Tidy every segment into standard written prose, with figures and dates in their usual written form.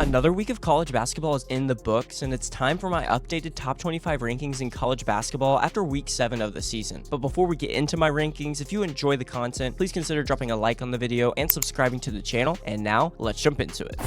Another week of college basketball is in the books, and it's time for my updated top 25 rankings in college basketball after week 7 of the season. But before we get into my rankings, if you enjoy the content, please consider dropping a like on the video and subscribing to the channel. And now, let's jump into it.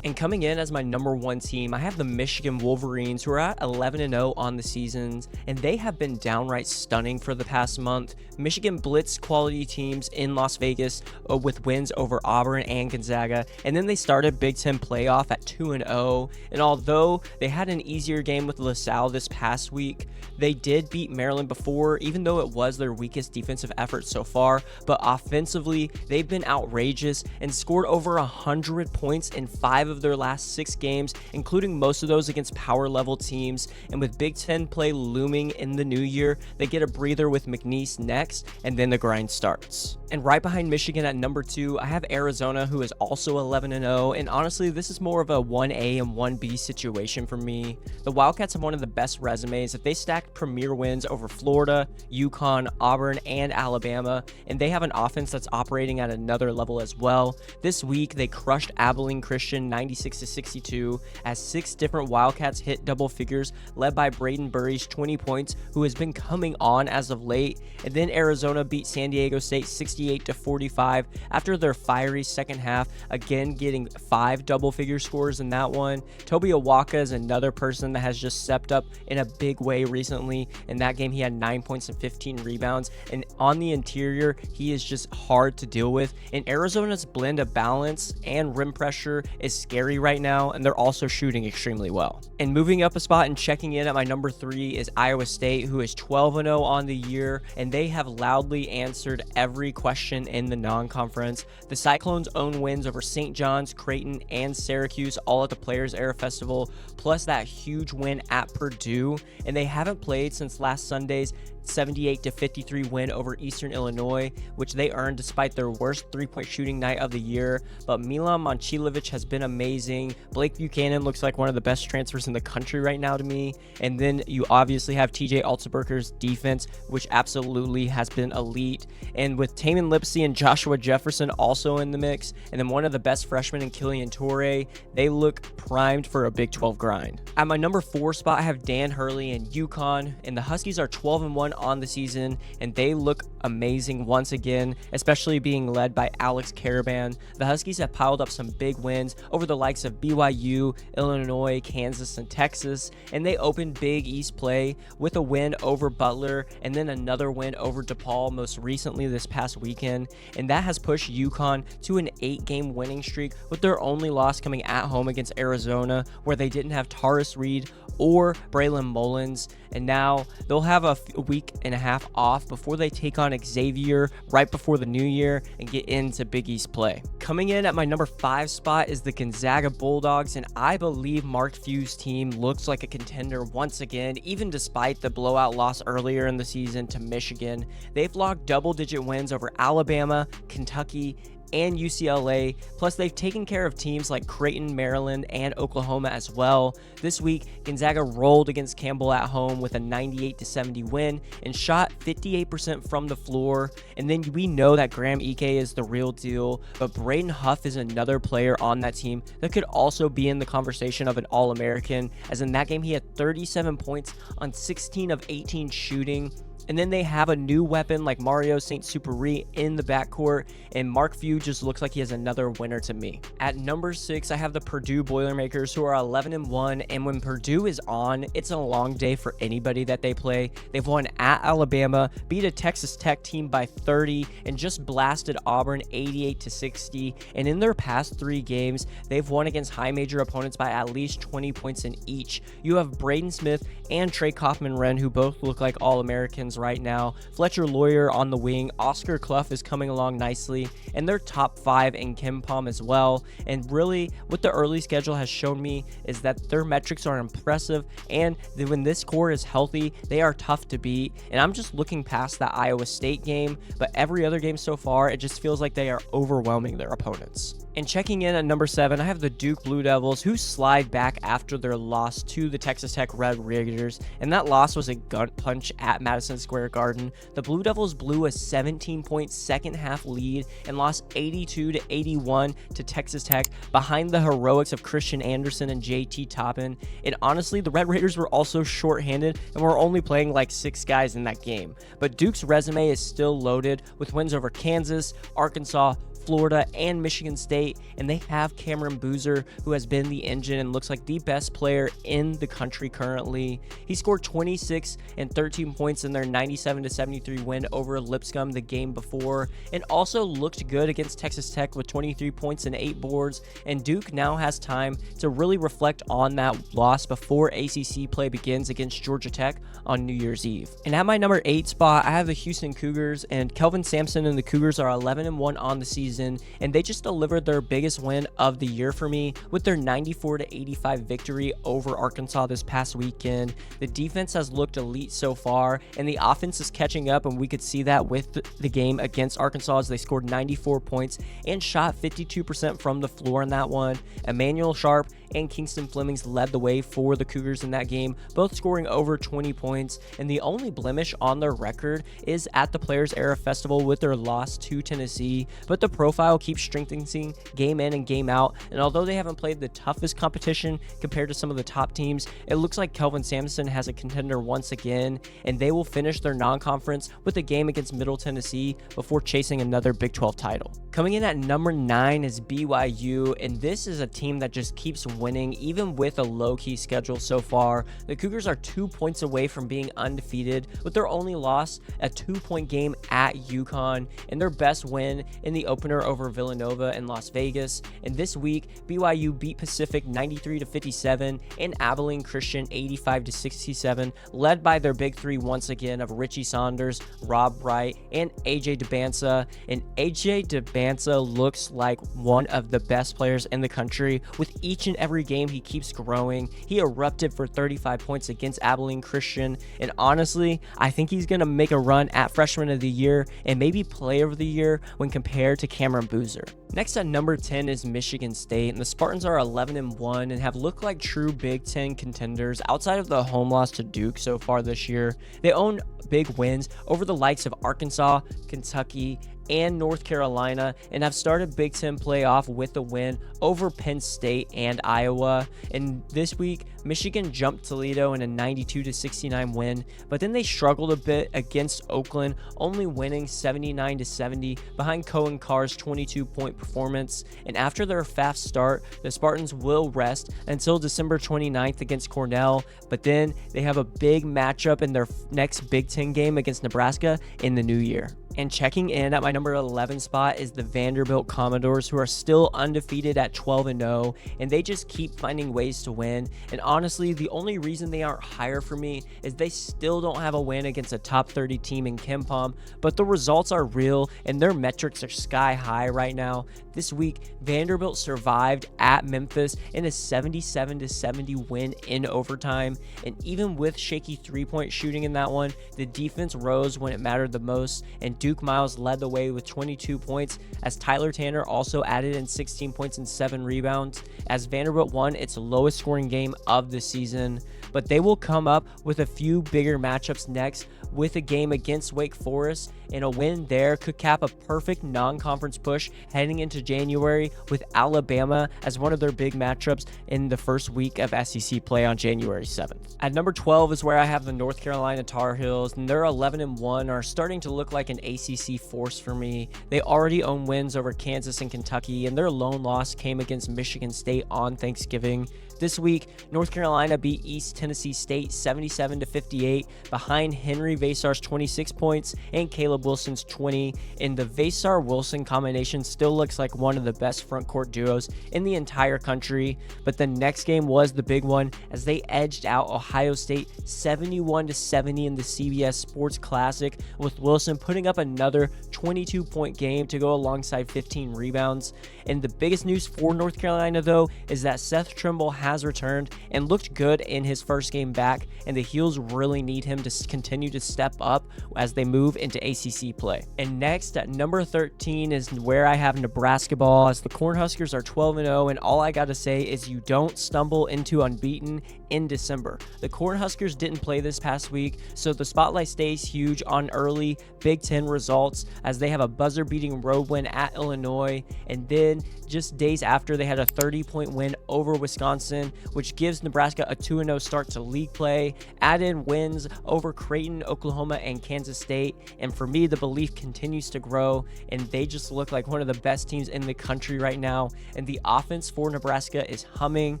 And coming in as my number 1 team, I have the Michigan Wolverines, who are at 11-0 on the seasons, and they have been downright stunning for the past month. Michigan blitzed quality teams in Las Vegas with wins over Auburn and Gonzaga, and then they started Big Ten playoff at 2-0. And although they had an easier game with LaSalle this past week, they did beat Maryland before, even though it was their weakest defensive effort so far. But offensively, they've been outrageous and scored over 100 points in 5 of their last 6 games, including most of those against power level teams. And with Big Ten play looming in the new year, they get a breather with McNeese next, and then the grind starts. And right behind Michigan at number 2, I have Arizona, who is also 11-0, and honestly, this is more of a 1A and 1B situation for me. The Wildcats have one of the best resumes. If they stacked premier wins over Florida, UConn, Auburn, and Alabama, and they have an offense that's operating at another level as well. This week, they crushed Abilene Christian 96-62 as 6 different Wildcats hit double figures, led by Braden Burry's 20 points, who has been coming on as of late. And then Arizona beat San Diego State 68-45 after their fiery second half, again getting 5 double-figure scores in that one. Toby Awaka is another person that has just stepped up in a big way recently. In that game, he had 9 points and 15 rebounds, and on the interior, he is just hard to deal with. And Arizona's blend of balance and rim pressure is scary right now, and they're also shooting extremely well. And moving up a spot and checking in at my number 3 is Iowa State, who is 12-0 on the year, and they have loudly answered every question in the non-conference. The Cyclones' own wins over St. John's, Creighton, and Syracuse, all at the Players Era Festival, plus that huge win at Purdue, and they haven't played since last Sunday's 78-53 win over Eastern Illinois, which they earned despite their worst 3-point shooting night of the year. But Milan Momcilovic has been amazing. Blake Buchanan looks like one of the best transfers in the country right now to me. And then you obviously have TJ Altenberger's defense, which absolutely has been elite. And with Taman Lipsey and Joshua Jefferson also in the mix, and then one of the best freshmen in Killian Torrey, they look primed for a Big 12 grind. At my number 4 spot, I have Dan Hurley and UConn, and the Huskies are 12-1 on the season, and they look amazing once again, especially being led by Alex Caravan. The Huskies have piled up some big wins over the likes of BYU, Illinois, Kansas, and Texas, and they opened Big East play with a win over Butler and then another win over DePaul most recently this past weekend, and that has pushed UConn to an 8-game winning streak, with their only loss coming at home against Arizona, where they didn't have Taurus Reed or Braylon Mullins, and now they'll have a week and a half off before they take on Xavier right before the new year and get into Big East play. Coming in at my number 5 spot is the Gonzaga Bulldogs, and I believe Mark Few's team looks like a contender once again, even despite the blowout loss earlier in the season to Michigan. They've logged double-digit wins over Alabama, Kentucky, and UCLA, plus they've taken care of teams like Creighton, Maryland, and Oklahoma as well. This week, Gonzaga rolled against Campbell at home with a 98-70 win and shot 58% from the floor. And then we know that Graham Ike is the real deal, but Braden Huff is another player on that team that could also be in the conversation of an All-American, as in that game he had 37 points on 16 of 18 shooting. And then they have a new weapon like Mario St. Superi in the backcourt, and Mark Few just looks like he has another winner to me. At number 6, I have the Purdue Boilermakers, who are 11-1, and when Purdue is on, it's a long day for anybody that they play. They've won at Alabama, beat a Texas Tech team by 30, and just blasted Auburn 88-60. And in their past 3 games, they've won against high major opponents by at least 20 points in each. You have Braden Smith and Trey Kaufman-Renn, who both look like All-Americans right now. Fletcher Lawyer on the wing. Oscar Clough is coming along nicely, and they're top 5 in Kim Pom as well. And really, what the early schedule has shown me is that their metrics are impressive, and when this core is healthy, they are tough to beat. And I'm just looking past that Iowa State game, but every other game so far, it just feels like they are overwhelming their opponents. And checking in at number 7, I have the Duke Blue Devils, who slide back after their loss to the Texas Tech Red Raiders, and that loss was a gut punch at Madison Square Garden. The Blue Devils blew a 17-point second-half lead and lost 82-81 to Texas Tech behind the heroics of Christian Anderson and JT Toppin. And honestly, the Red Raiders were also shorthanded and were only playing like 6 guys in that game. But Duke's resume is still loaded with wins over Kansas, Arkansas, Florida, and Michigan State, and they have Cameron Boozer, who has been the engine and looks like the best player in the country currently. He scored 26 and 13 points in their 97-73 win over Lipscomb the game before, and also looked good against Texas Tech with 23 points and 8 boards, and Duke now has time to really reflect on that loss before ACC play begins against Georgia Tech on New Year's Eve. And at my number 8 spot, I have the Houston Cougars, and Kelvin Sampson and the Cougars are 11-1 on the season, and they just delivered their biggest win of the year for me with their 94-85 victory over Arkansas this past weekend. The defense has looked elite so far, and the offense is catching up, and we could see that with the game against Arkansas as they scored 94 points and shot 52% from the floor in that one. Emmanuel Sharp and Kingston Flemings led the way for the Cougars in that game, both scoring over 20 points, and the only blemish on their record is at the Players Era Festival with their loss to Tennessee, but the profile keeps strengthening game in and game out, and although they haven't played the toughest competition compared to some of the top teams, it looks like Kelvin Sampson has a contender once again, and they will finish their non-conference with a game against Middle Tennessee before chasing another Big 12 title. Coming in at number 9 is BYU, and this is a team that just keeps winning even with a low-key schedule so far. The Cougars are 2 points away from being undefeated, with their only loss a 2-point game at UConn and their best win in the opener over Villanova in Las Vegas. And this week, BYU beat Pacific 93-57 and Abilene Christian 85-67, led by their big 3 once again of Richie Saunders, Rob Wright, and AJ Debbanza. And AJ Debbanza looks like one of the best players in the country. With each and every game, he keeps growing. He erupted for 35 points against Abilene Christian, and honestly, I think he's going to make a run at Freshman of the Year and maybe Player of the Year when compared to Cameron Boozer. Next at number 10 is Michigan State, and the Spartans are 11-1 and have looked like true Big Ten contenders outside of the home loss to Duke so far this year. They own big wins over the likes of Arkansas, Kentucky, and North Carolina, and have started Big Ten playoff with a win over Penn State and Iowa. And this week, Michigan jumped Toledo in a 92-69 win, but then they struggled a bit against Oakland, only winning 79-70 behind Cohen Carr's 22-point performance. And after their fast start, the Spartans will rest until December 29th against Cornell, but then they have a big matchup in their next Big Ten game against Nebraska in the new year. And checking in at my number 11 spot is the Vanderbilt Commodores, who are still undefeated at 12-0, and they just keep finding ways to win. And honestly, the only reason they aren't higher for me is they still don't have a win against a top 30 team in KenPom, but the results are real and their metrics are sky high right now. This week, Vanderbilt survived at Memphis in a 77-70 win in overtime, and even with shaky 3-point shooting in that one, the defense rose when it mattered the most, and Duke Miles led the way with 22 points, as Tyler Tanner also added in 16 points and 7 rebounds, as Vanderbilt won its lowest scoring game of the season. But they will come up with a few bigger matchups next, with a game against Wake Forest, and a win there could cap a perfect non-conference push heading into January, with Alabama as one of their big matchups in the first week of SEC play on January 7th. At number 12 is where I have the North Carolina Tar Heels, and they're 11-1, are starting to look like an ACC force for me. They already own wins over Kansas and Kentucky, and their lone loss came against Michigan State on Thanksgiving. This week, North Carolina beat East Tennessee State 77-58 behind Henry Vasar's 26 points and Caleb Wilson's 20, and the Vasar-Wilson combination still looks like one of the best front court duos in the entire country. But the next game was the big one, as they edged out Ohio State 71-70 in the CBS Sports Classic, with Wilson putting up another 22-point game to go alongside 15 rebounds. And the biggest news for North Carolina, though, is that Seth Trimble has returned and looked good in his first game back, and the Heels really need him to continue to step up as they move into ACC play. And next at number 13 is where I have Nebraska ball, as the Cornhuskers are 12-0, and all I gotta say is you don't stumble into unbeaten in December. The Cornhuskers didn't play this past week, so the spotlight stays huge on early Big Ten results, as they have a buzzer-beating road win at Illinois, and then just days after, they had a 30-point win over Wisconsin, which gives Nebraska a 2-0 start to league play. Add in wins over Creighton, Oklahoma, and Kansas State, and for me, the belief continues to grow, and they just look like one of the best teams in the country right now. And the offense for Nebraska is humming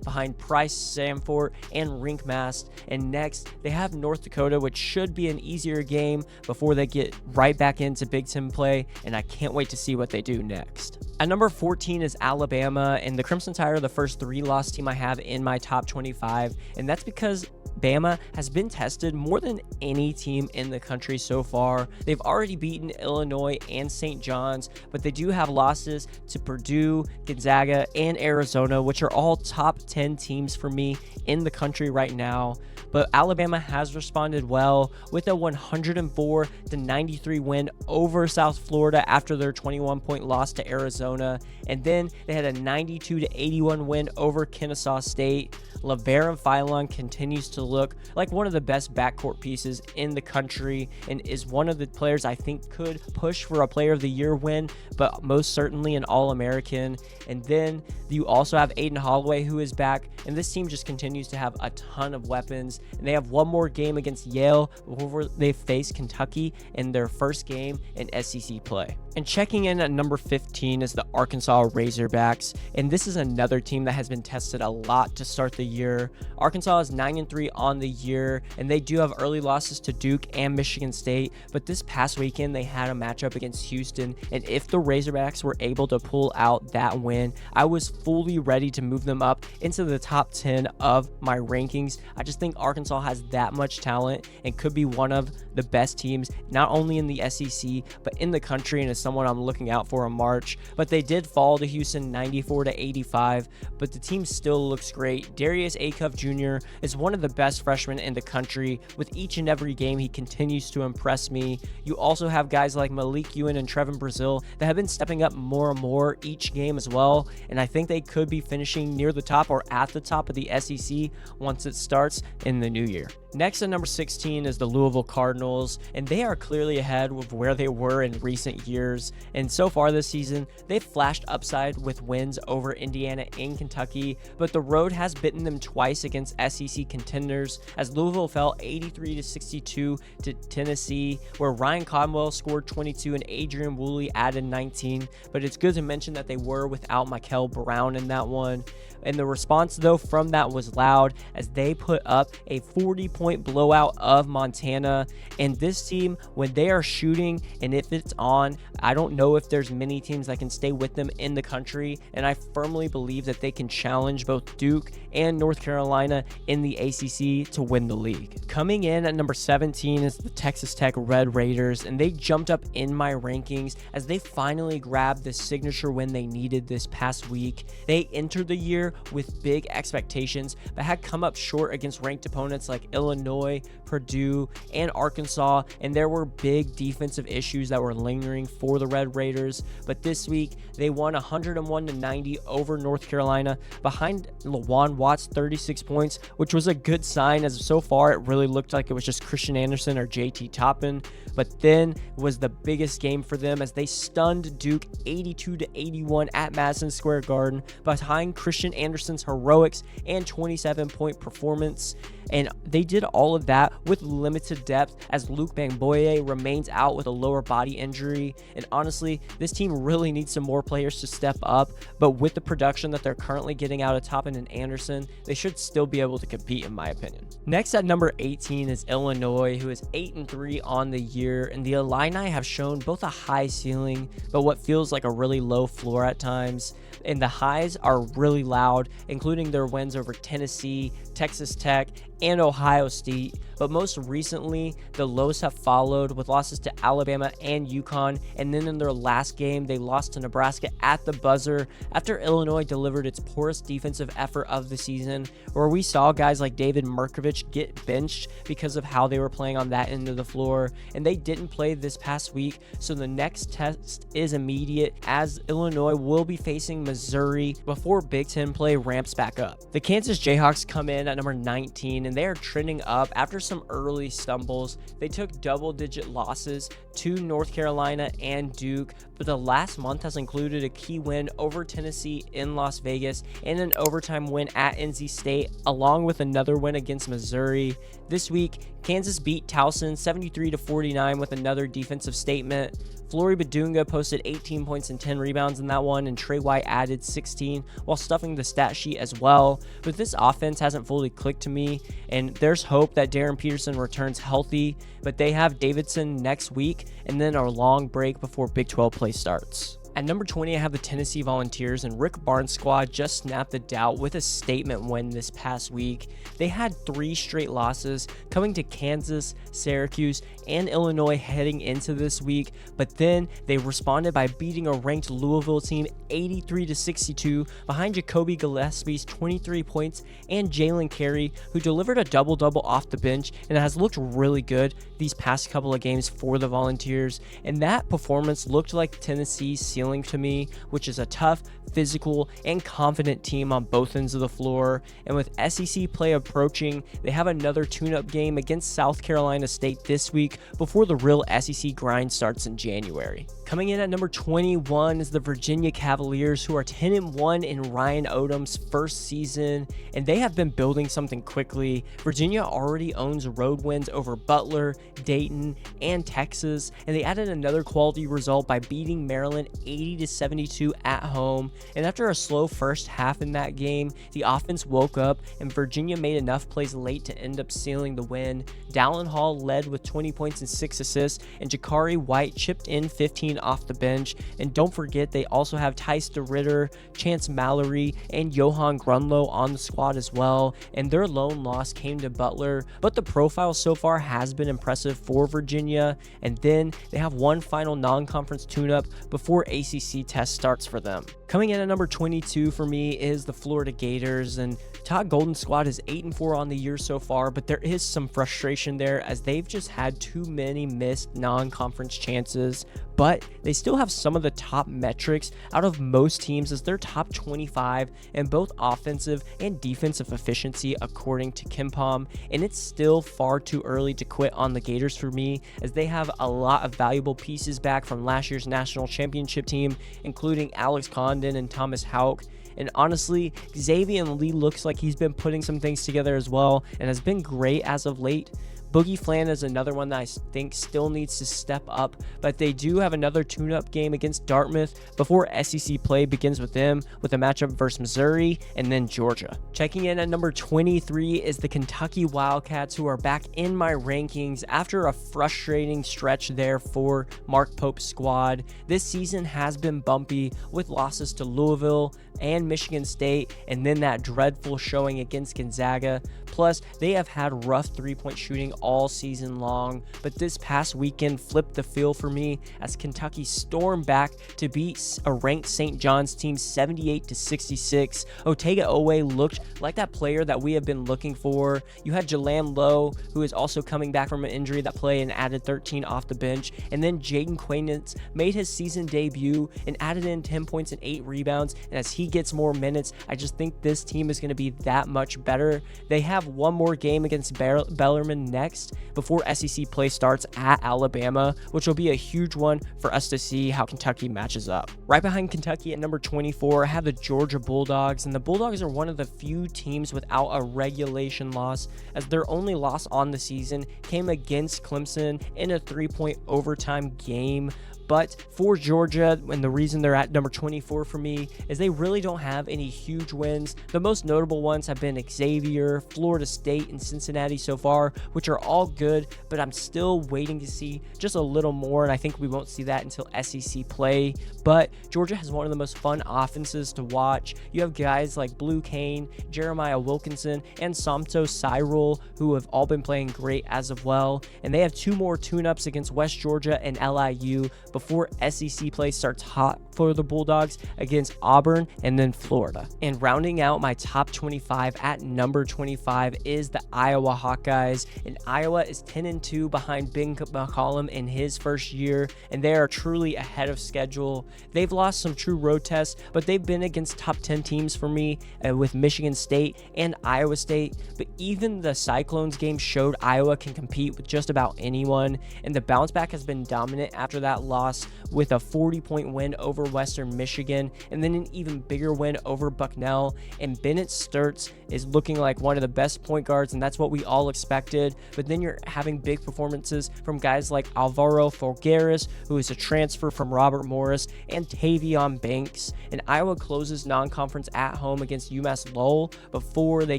behind Price, Samford, and Rinkmast. And next, they have North Dakota, which should be an easier game before they get right back into Big Ten play, and I can't wait to see what they do next. At number 14 is Alabama, and the Crimson Tide are the first 3-loss team I have in my top 25, and that's because Bama has been tested more than any team in the country so far. They've already beaten Illinois and St. John's, but they do have losses to Purdue, Gonzaga, and Arizona, which are all top 10 teams for me in the country right now. But Alabama has responded well with a 104-93 win over South Florida after their 21-point loss to Arizona. And then they had a 92-81 win over Kennesaw State. LeVaron Philon continues to look like one of the best backcourt pieces in the country and is one of the players I think could push for a Player of the Year win, but most certainly an All-American. And then you also have Aiden Holloway, who is back, and this team just continues to have a ton of weapons. And they have one more game against Yale before they face Kentucky in their first game in SEC play. And checking in at number 15 is the Arkansas Razorbacks, and this is another team that has been tested a lot to start the year. Arkansas is 9-3 on the year, and they do have early losses to Duke and Michigan State, but this past weekend they had a matchup against Houston, and if the Razorbacks were able to pull out that win, I was fully ready to move them up into the top 10 of my rankings. I just think Arkansas has that much talent and could be one of the best teams, not only in the SEC, but in the country, and is someone I'm looking out for in March. But they did fall to Houston 94-85, but the team still looks great. Darius Acuff Jr. is one of the best freshmen in the country. With each and every game, he continues to impress me. You also have guys like Malik Ewan and Trevin Brazil that have been stepping up more and more each game as well, and I think they could be finishing near the top or at the top of the SEC once it starts in the new year. Next at number 16 is the Louisville Cardinals, and they are clearly ahead of where they were in recent years. And so far this season, they've flashed upside with wins over Indiana and Kentucky, but the road has bitten them twice against SEC contenders, as Louisville fell 83-62 to Tennessee, where Ryan Conwell scored 22 and Adrian Woolley added 19. But it's good to mention that they were without Mikel Brown in that one. And the response, though, from that was loud, as they put up a 40-point blowout of Montana. And this team, when they are shooting and if it's on, I don't know if there's many teams that can stay with them in the country. And I firmly believe that they can challenge both Duke and North Carolina in the ACC to win the league. Coming in at number 17 is the Texas Tech Red Raiders, and they jumped up in my rankings as they finally grabbed the signature win they needed this past week. They entered the year with big expectations, but had come up short against ranked opponents like Illinois, Purdue, and Arkansas, and there were big defensive issues that were lingering for the Red Raiders. But this week, they won 101-90 over North Carolina behind Lawan Watts' 36 points, which was a good sign, as so far it really looked like it was just Christian Anderson or JT Toppin. But then was the biggest game for them as they stunned Duke 82-81 at Madison Square Garden behind Christian Anderson's heroics and 27-point performance. And they did all of that with limited depth, as Luke Bangboye remains out with a lower body injury. And honestly, this team really needs some more players to step up, but with the production that they're currently getting out of Toppin and Anderson, they should still be able to compete, in my opinion. Next at number 18 is Illinois, who is 8-3 on the year, and the Illini have shown both a high ceiling, but what feels like a really low floor at times. And the highs are really loud, including their wins over Tennessee, Texas Tech, and Ohio Ohio State, but most recently, the lows have followed with losses to Alabama and UConn, and then in their last game, they lost to Nebraska at the buzzer after Illinois delivered its poorest defensive effort of the season, where we saw guys like David Markovich get benched because of how they were playing on that end of the floor, and they didn't play this past week, so the next test is immediate as Illinois will be facing Missouri before Big Ten play ramps back up. The Kansas Jayhawks come in at number 19, and they are trending up after some early stumbles. They took double-digit losses to North Carolina and Duke, but the last month has included a key win over Tennessee in Las Vegas and an overtime win at NC State, along with another win against Missouri. This week, Kansas beat Towson 73-49 with another defensive statement. Flory Badunga posted 18 points and 10 rebounds in that one, and Trey White added 16 while stuffing the stat sheet as well. But this offense hasn't fully clicked to me, and there's hope that Darren Peterson returns healthy, but they have Davidson next week and then a long break before Big 12 play starts. At number 20, I have the Tennessee Volunteers, and Rick Barnes' squad just snapped the doubt with a statement win this past week. They had 3 straight losses coming to Kansas, Syracuse, and Illinois heading into this week, but then they responded by beating a ranked Louisville team 83-62 behind Jacoby Gillespie's 23 points and Jalen Carey, who delivered a double-double off the bench and has looked really good these past couple of games for the Volunteers, and that performance looked like Tennessee's ceiling to me, which is a tough, physical, and confident team on both ends of the floor. And with SEC play approaching, they have another tune-up game against South Carolina State this week before the real SEC grind starts in January. Coming in at number 21 is the Virginia Cavaliers, who are 10-1 in Ryan Odom's first season, and they have been building something quickly. Virginia already owns road wins over Butler, Dayton, and Texas, and they added another quality result by beating Maryland 80-72 at home. And after a slow first half in that game, the offense woke up and Virginia made enough plays late to end up sealing the win. Dallin Hall led with 20 points and 6 assists, and Jakari White chipped in 15 off the bench. And don't forget, they also have Tice DeRitter, Chance Mallory, and Johan Grunlow on the squad as well. And their lone loss came to Butler, but the profile so far has been impressive for Virginia. And then they have one final non-conference tune-up before ACC test starts for them. Coming in at number 22 for me is the Florida Gators, and Todd Golden's squad is 8-4 on the year so far, but there is some frustration there as they've just had too many missed non-conference chances, but they still have some of the top metrics out of most teams as they're top 25 in both offensive and defensive efficiency according to KenPom, and it's still far too early to quit on the Gators for me as they have a lot of valuable pieces back from last year's national championship team, including Alex Condon and Thomas Houck. And honestly, Xavier Lee looks like he's been putting some things together as well and has been great as of late. Boogie Flan is another one that I think still needs to step up, but they do have another tune-up game against Dartmouth before SEC play begins with them, with a matchup versus Missouri and then Georgia. Checking in at number 23 is the Kentucky Wildcats, who are back in my rankings after a frustrating stretch there for Mark Pope's squad. This season has been bumpy with losses to Louisville and Michigan State, and then that dreadful showing against Gonzaga. Plus, they have had rough three-point shooting all season long, but this past weekend flipped the field for me as Kentucky stormed back to beat a ranked St. John's team 78-66. Otega Owe looked like that player that we have been looking for. You had Jalan Lowe, who is also coming back from an injury that play and added 13 off the bench, and then Jaden Quainance made his season debut and added in 10 points and 8 rebounds, and as he gets more minutes, I just think this team is going to be that much better. They have one more game against Bellarmine next before SEC play starts at Alabama, which will be a huge one for us to see how Kentucky matches up. Right behind Kentucky at number 24, I have the Georgia Bulldogs, and the Bulldogs are one of the few teams without a regulation loss, as their only loss on the season came against Clemson in a 3-point overtime game. But for Georgia, and the reason they're at number 24 for me, is they really don't have any huge wins. The most notable ones have been Xavier, Florida State, and Cincinnati so far, which are all good, but I'm still waiting to see just a little more, and I think we won't see that until SEC play. But Georgia has one of the most fun offenses to watch. You have guys like Blue Kane, Jeremiah Wilkinson, and Somto Cyril, who have all been playing great as of well, and they have 2 more tune-ups against West Georgia and LIU before SEC play starts hot for the Bulldogs against Auburn and then Florida. And rounding out my top 25 at number 25 is the Iowa Hawkeyes, and Iowa is 10-2 behind Ben McCollum in his first year, and they are truly ahead of schedule. They've lost some true road tests, but they've been against top 10 teams for me with Michigan State and Iowa State, but even the Cyclones game showed Iowa can compete with just about anyone, and the bounce back has been dominant after that loss with a 40-point win over Western Michigan, and then an even bigger win over Bucknell. And Bennett Sturtz is looking like one of the best point guards, and that's what we all expected. But then you're having big performances from guys like Alvaro Folgueras, who is a transfer from Robert Morris, and Tavion Banks. And Iowa closes non-conference at home against UMass Lowell before they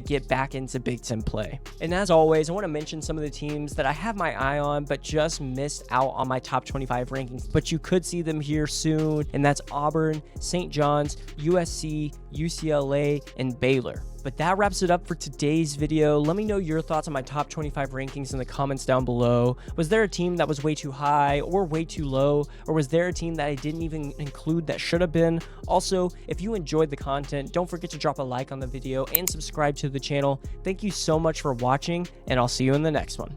get back into Big Ten play. And as always, I want to mention some of the teams that I have my eye on but just missed out on my top 25 rankings, but you could see them here soon, and that's Auburn, St. John's, USC, UCLA, and Baylor. But that wraps it up for today's video. Let me know your thoughts on my top 25 rankings in the comments down below. Was there a team that was way too high or way too low? Or was there a team that I didn't even include that should have been? Also, if you enjoyed the content, don't forget to drop a like on the video and subscribe to the channel. Thank you so much for watching, and I'll see you in the next one.